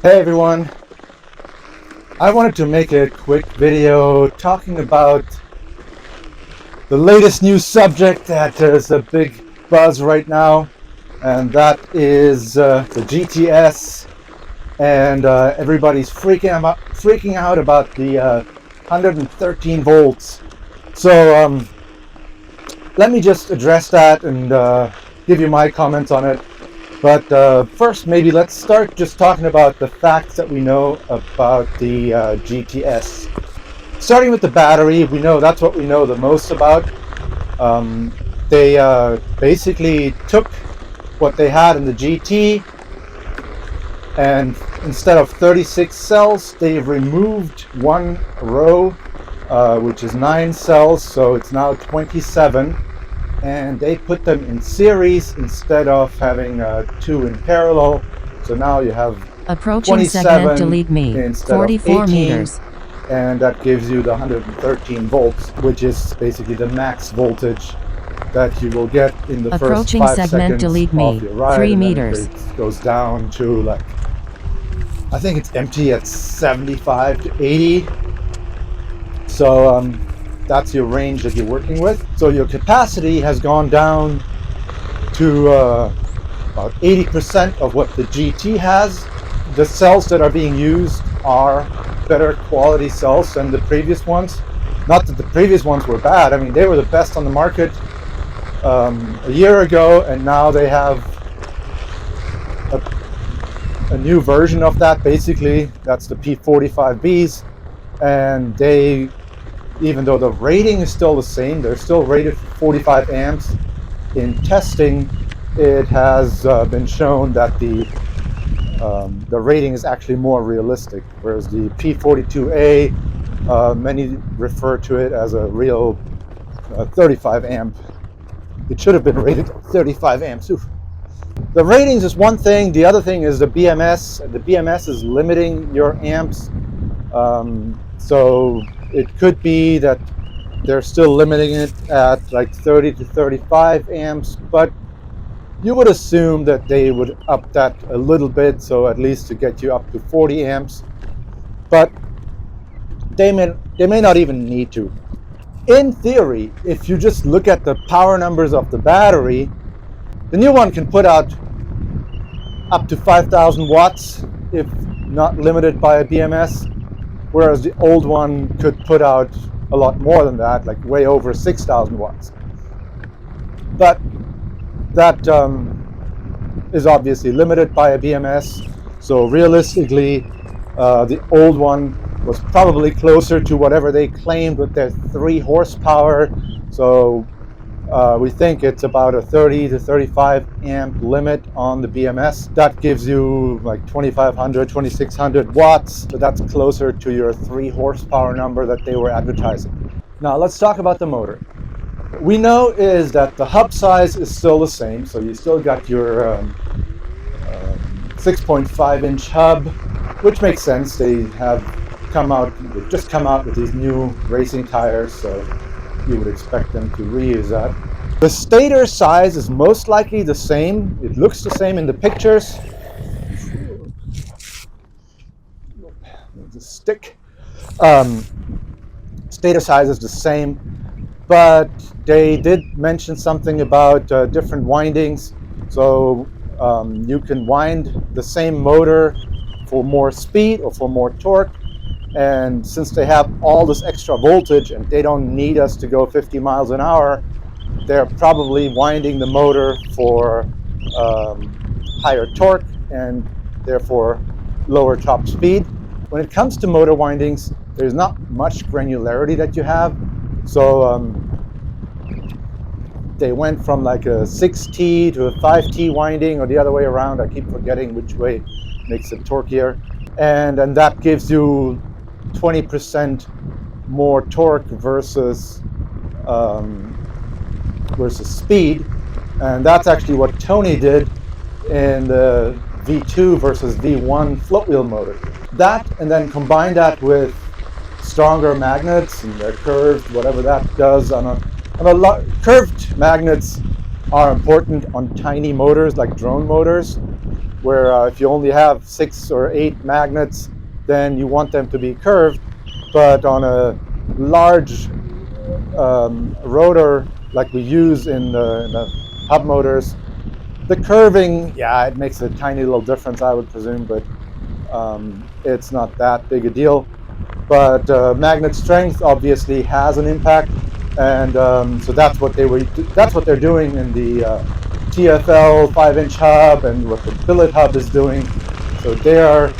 Hey everyone, I wanted to make a quick video talking about the latest news subject that is a big buzz right now, and that is the GTS, and everybody's freaking out about the 113 volts. So let me just address that and give you my comments on it. But first, maybe let's start just talking about the facts that we know about the GTS. Starting with the battery, we know that's what we know the most about. They basically took what they had in the GT, and instead of 36 cells, they removed one row, which is 9 cells, so it's now 27. And they put them in series instead of having 2 in parallel. So now you have Approaching 27 segment, delete me, instead 44 of 18, meters. and that gives you the 113 volts, which is basically the max voltage that you will get in the Approaching first 5 segment, seconds delete of me, your ride, 3 and meters. then it goes down to, like, I think it's empty at 75 to 80. So that's your range that you're working with. So your capacity has gone down to about 80% of what the GT has. The cells that are being used are better quality cells than the previous ones. Not that the previous ones were bad. I mean, they were the best on the market a year ago, and now they have a new version of that, basically. That's the P45Bs, and they, even though the rating is still the same, they're still rated for 45 amps. In testing, it has been shown that the rating is actually more realistic, whereas the P42A, many refer to it as a real 35 amp. It should have been rated 35 amps. Oof. The ratings is one thing. The other thing is the BMS. The BMS is limiting your amps. So it could be that they're still limiting it at like 30 to 35 amps, but you would assume that they would up that a little bit, so at least to get you up to 40 amps. But they may not even need to. In theory, if you just look at the power numbers of the battery, the new one can put out up to 5,000 watts if not limited by a BMS, whereas the old one could put out a lot more than that, like way over 6,000 watts. But that is obviously limited by a BMS. So realistically, the old one was probably closer to whatever they claimed with their 3 horsepower. So we think it's about a 30 to 35 amp limit on the BMS. That gives you like 2,500, 2,600 watts. So that's closer to your 3 horsepower number that they were advertising. Now let's talk about the motor. What we know is that the hub size is still the same. So you still got your 6.5 inch hub, which makes sense. They've just come out with these new racing tires, so you would expect them to reuse that. The stator size is most likely the same. It looks the same in the pictures. The stick. Stator size is the same, but they did mention something about different windings. So you can wind the same motor for more speed or for more torque. And since they have all this extra voltage and they don't need us to go 50 miles an hour, they're probably winding the motor for higher torque and therefore lower top speed. When it comes to motor windings, there's not much granularity that you have. So they went from like a 6T to a 5T winding, or the other way around. I keep forgetting which way makes it torqueier. And that gives you 20% more torque versus speed. And that's actually what Tony did in the V2 versus V1 float wheel motor. That, and then combine that with stronger magnets, and they're curved, whatever that does on a lot. Curved magnets are important on tiny motors like drone motors, where if you only have 6 or 8 magnets, then you want them to be curved. But on a large rotor like we use in the hub motors, the curving, yeah, it makes a tiny little difference, I would presume, but it's not that big a deal. But magnet strength obviously has an impact, and so that's what they're doing in the TFL 5-inch hub, and what the billet hub is doing. So they are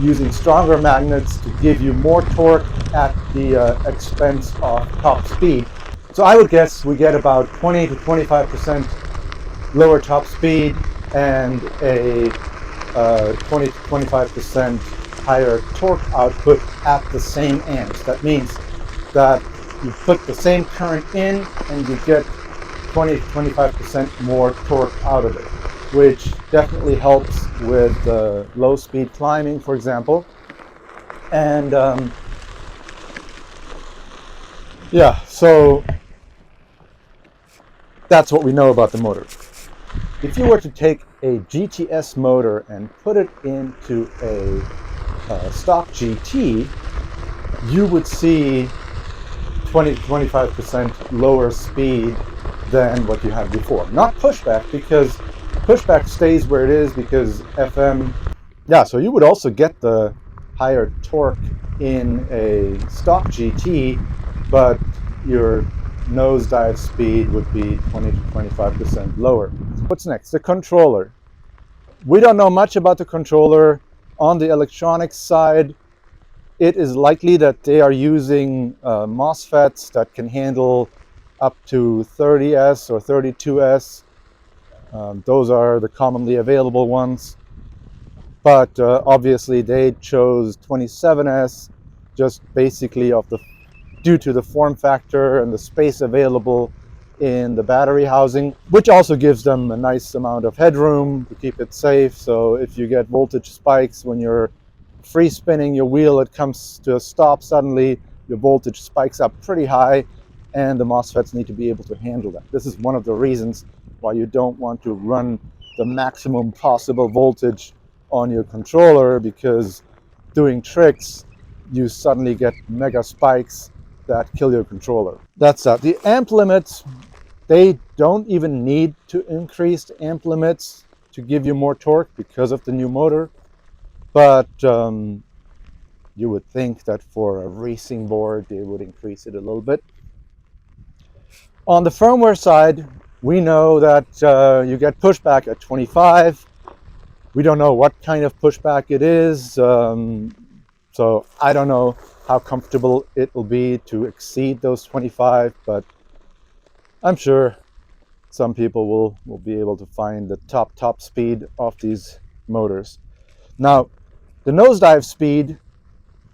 using stronger magnets to give you more torque at the expense of top speed. So I would guess we get about 20 to 25% lower top speed and a 20 to 25% higher torque output at the same amps. That means that you put the same current in and you get 20 to 25% more torque out of it, which definitely helps with low speed climbing, for example. And yeah, so that's what we know about the motor. If you were to take a GTS motor and put it into a stock GT, you would see 20 to 25% lower speed than what you had before. Not pushback, because pushback stays where it is because FM. Yeah, so you would also get the higher torque in a stock GT, but your nosedive speed would be 20 to 25% lower. What's next? The controller. We don't know much about the controller. On the electronics side, it is likely that they are using MOSFETs that can handle up to 30S or 32S. Those are the commonly available ones. But obviously they chose 27S just basically due to the form factor and the space available in the battery housing, which also gives them a nice amount of headroom to keep it safe. So if you get voltage spikes when you're free spinning your wheel, it comes to a stop suddenly, your voltage spikes up pretty high, and the MOSFETs need to be able to handle that. This is one of the reasons why you don't want to run the maximum possible voltage on your controller, because doing tricks, you suddenly get mega spikes that kill your controller. That's that. The amp limits, they don't even need to increase the amp limits to give you more torque because of the new motor. But you would think that for a racing board, they would increase it a little bit. On the firmware side, we know that you get pushback at 25. We don't know what kind of pushback it is. So I don't know how comfortable it will be to exceed those 25, but I'm sure some people will be able to find the top speed of these motors. Now, the nosedive speed,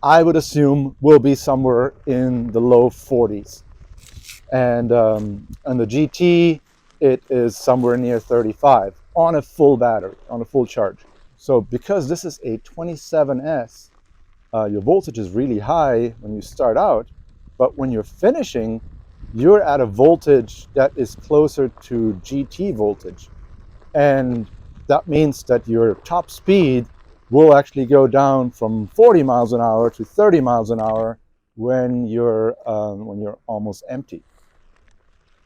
I would assume, will be somewhere in the low 40s. And the GT, it is somewhere near 35 on a full battery, on a full charge. So because this is a 27S, your voltage is really high when you start out, but when you're finishing, you're at a voltage that is closer to GT voltage. And that means that your top speed will actually go down from 40 miles an hour to 30 miles an hour when you're almost empty.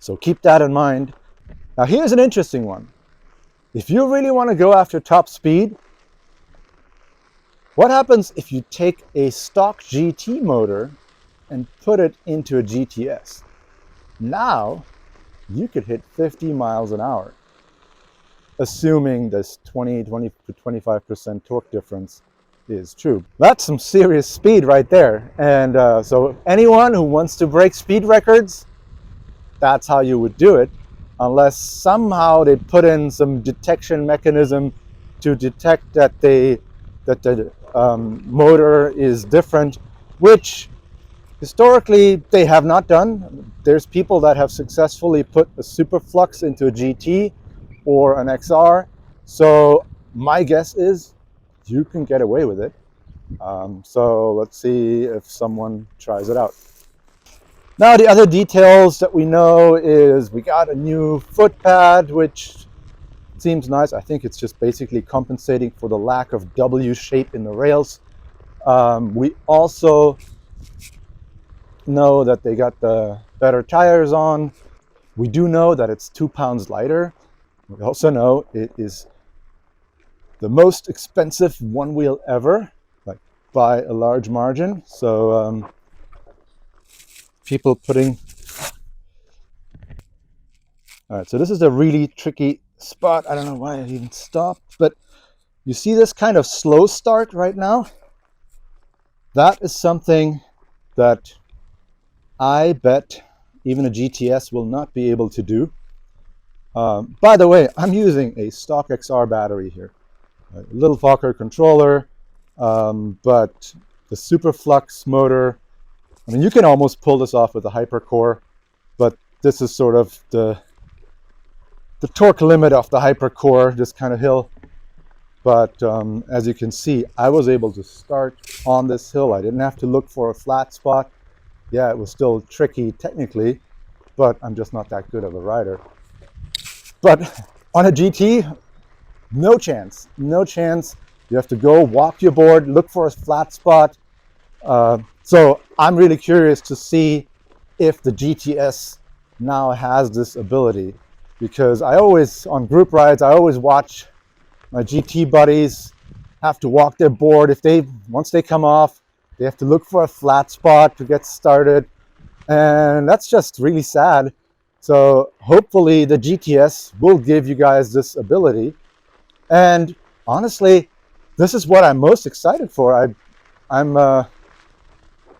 So keep that in mind. Now here's an interesting one. If you really want to go after top speed, what happens if you take a stock GT motor and put it into a GTS? Now you could hit 50 miles an hour, assuming this 20 to 25% torque difference is true. That's some serious speed right there. And so anyone who wants to break speed records, that's how you would do it, unless somehow they put in some detection mechanism to detect that the motor is different, which historically they have not done. There's people that have successfully put a superflux into a GT or an XR. So my guess is you can get away with it. So let's see if someone tries it out. Now the other details that we know is we got a new foot pad, which seems nice. I think it's just basically compensating for the lack of W shape in the rails. We also know that they got the better tires on. We do know that it's 2 pounds lighter. We also know it is the most expensive Onewheel ever, like by a large margin. So people putting... All right, so this is a really tricky spot. I don't know why I even stopped, but you see this kind of slow start right now? That is something that I bet even a GTS will not be able to do. By the way, I'm using a stock XR battery here, a little Fokker controller, but the Superflux motor, I mean, you can almost pull this off with a hypercore, but this is sort of the torque limit of the hypercore, this kind of hill. But as you can see, I was able to start on this hill. I didn't have to look for a flat spot. Yeah, it was still tricky technically, but I'm just not that good of a rider. But on a GT, no chance, no chance. You have to go walk your board, look for a flat spot. So I'm really curious to see if the GTS now has this ability, because I always, on group rides, I always watch my GT buddies have to walk their board. Once they come off, they have to look for a flat spot to get started. And that's just really sad. So hopefully the GTS will give you guys this ability. And honestly, this is what I'm most excited for. I'm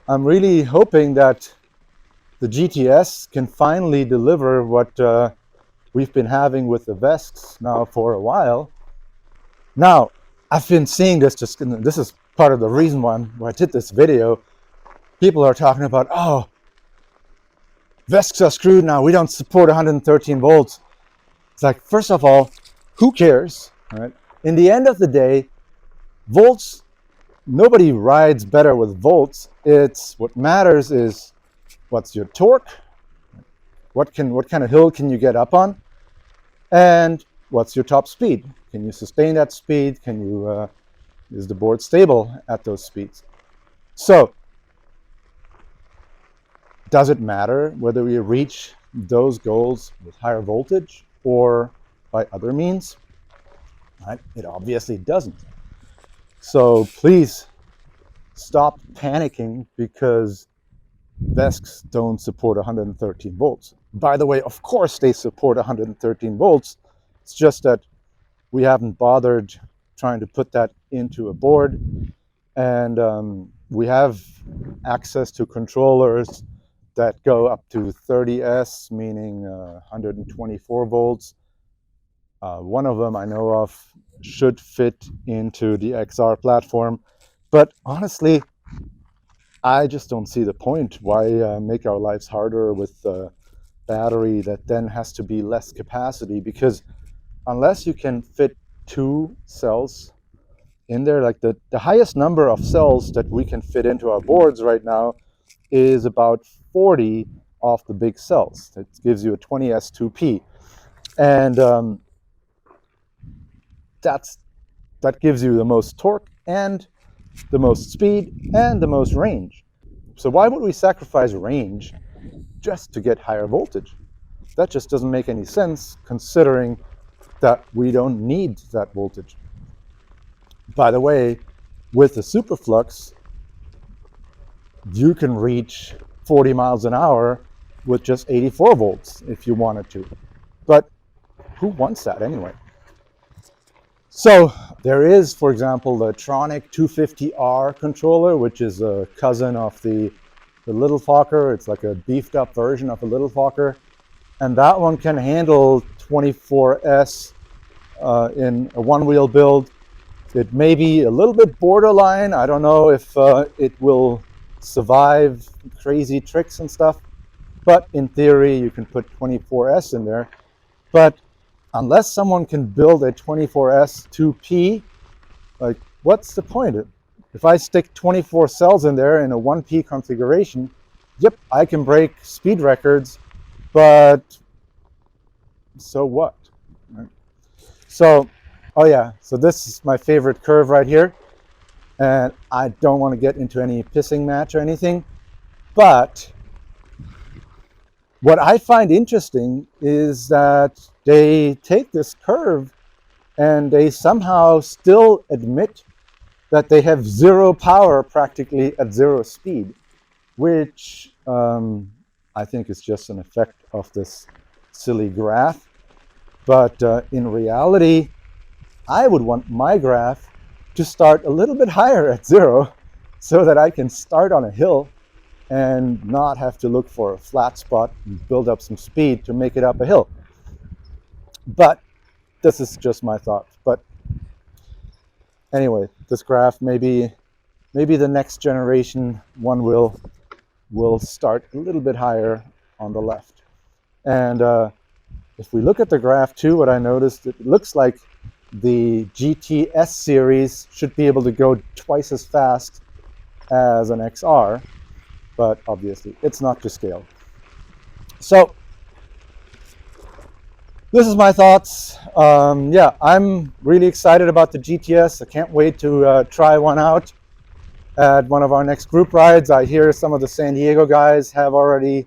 really hoping that the GTS can finally deliver what we've been having with the VESCs now for a while. Now, I've been seeing this, this is part of the reason why I did this video. People are talking about, oh, VESCs are screwed now. We don't support 113 volts. It's like, first of all, who cares? Right? In the end of the day, volts, nobody rides better with volts. What matters is what's your torque, what kind of hill can you get up on, and what's your top speed. Can you sustain that speed? Is the board stable at those speeds? So, does it matter whether we reach those goals with higher voltage or by other means? Right? It obviously doesn't. So please stop panicking because VESCs don't support 113 volts. By the way, of course they support 113 volts. It's just that we haven't bothered trying to put that into a board. And we have access to controllers that go up to 30S, meaning 124 volts. One of them I know of should fit into the XR platform. But honestly, I just don't see the point. Why make our lives harder with a battery that then has to be less capacity? Because unless you can fit 2 cells in there, like the highest number of cells that we can fit into our boards right now is about 40 of the big cells. That gives you a 20S2P. And that gives you the most torque and the most speed and the most range. So why would we sacrifice range just to get higher voltage? That just doesn't make any sense, considering that we don't need that voltage. By the way, with the Superflux, you can reach 40 miles an hour with just 84 volts if you wanted to. But who wants that anyway? So there is, for example, the Tronic 250R controller, which is a cousin of the little Fokker. It's like a beefed up version of a little Fokker. And that one can handle 24S in a Onewheel build. It may be a little bit borderline. I don't know if it will survive crazy tricks and stuff. But in theory, you can put 24S in there. But unless someone can build a 24S 2P, like, what's the point? If I stick 24 cells in there in a 1P configuration, yep, I can break speed records, but so what? Right? So, oh yeah, so this is my favorite curve right here. And I don't want to get into any pissing match or anything, but what I find interesting is that they take this curve and they somehow still admit that they have zero power practically at zero speed, which I think is just an effect of this silly graph. But in reality, I would want my graph to start a little bit higher at zero so that I can start on a hill and not have to look for a flat spot and build up some speed to make it up a hill. But this is just my thought. But anyway, this graph, maybe the next generation Onewheel will start a little bit higher on the left. And if we look at the graph too, what I noticed, it looks like the GTS series should be able to go twice as fast as an XR, but obviously it's not to scale. So this is my thoughts. Yeah, I'm really excited about the GTS. I can't wait to try one out at one of our next group rides. I hear some of the San Diego guys have already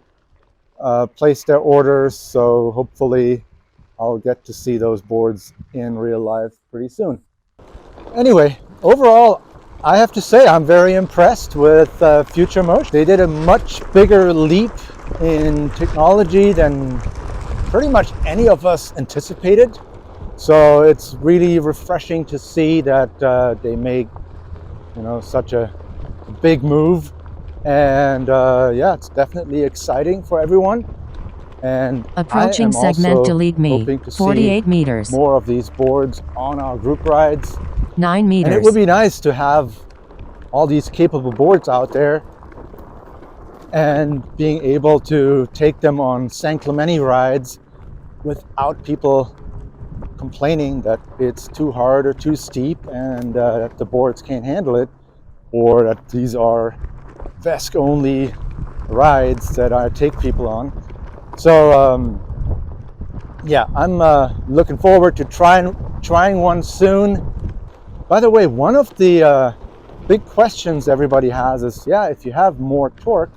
placed their orders, so hopefully I'll get to see those boards in real life pretty soon. Anyway, overall, I have to say I'm very impressed with Future Motion. They did a much bigger leap in technology than pretty much any of us anticipated. So it's really refreshing to see that they make, such a big move. And yeah, it's definitely exciting for everyone. And approaching I am segment also delete me, hoping to 48 see meters. more of these boards on our group rides. 9 meters. And it would be nice to have all these capable boards out there and being able to take them on San Clemente rides without people complaining that it's too hard or too steep and that the boards can't handle it, or that these are VESC only rides that I take people on. So yeah, I'm looking forward to trying one soon. By the way, one of the big questions everybody has is, yeah, if you have more torque,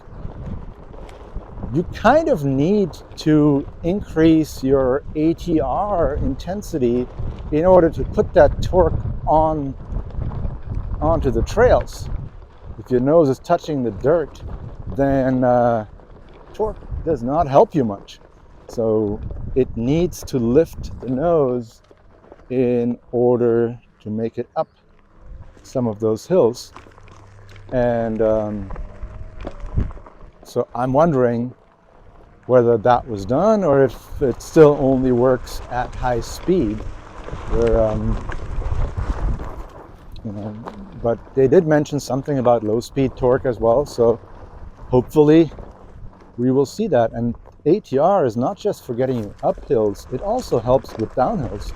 you kind of need to increase your ATR intensity in order to put that torque onto the trails. If your nose is touching the dirt, then torque does not help you much. So it needs to lift the nose in order to make it up some of those hills. And so I'm wondering whether that was done or if it still only works at high speed, where but they did mention something about low speed torque as well, so hopefully we will see that. And ATR is not just for getting you up hills, it also helps with downhills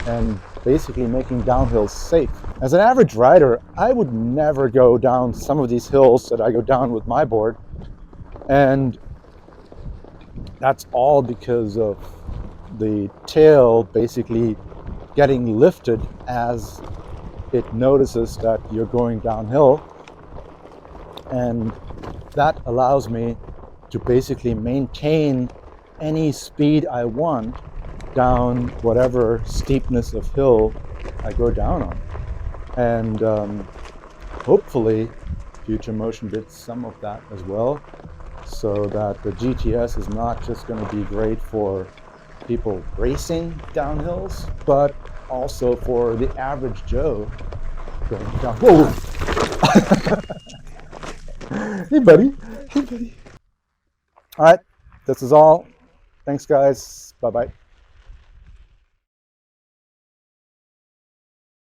and basically making downhills safe. As an average rider, I would never go down some of these hills that I go down with my board, and that's all because of the tail basically getting lifted as it notices that you're going downhill, and that allows me to basically maintain any speed I want down whatever steepness of hill I go down on. And hopefully Future Motion did some of that as well, so that the GTS is not just going to be great for people racing downhills, but also for the average Joe going down. Whoa! Hey buddy. All right, this is all. Thanks guys. Bye bye.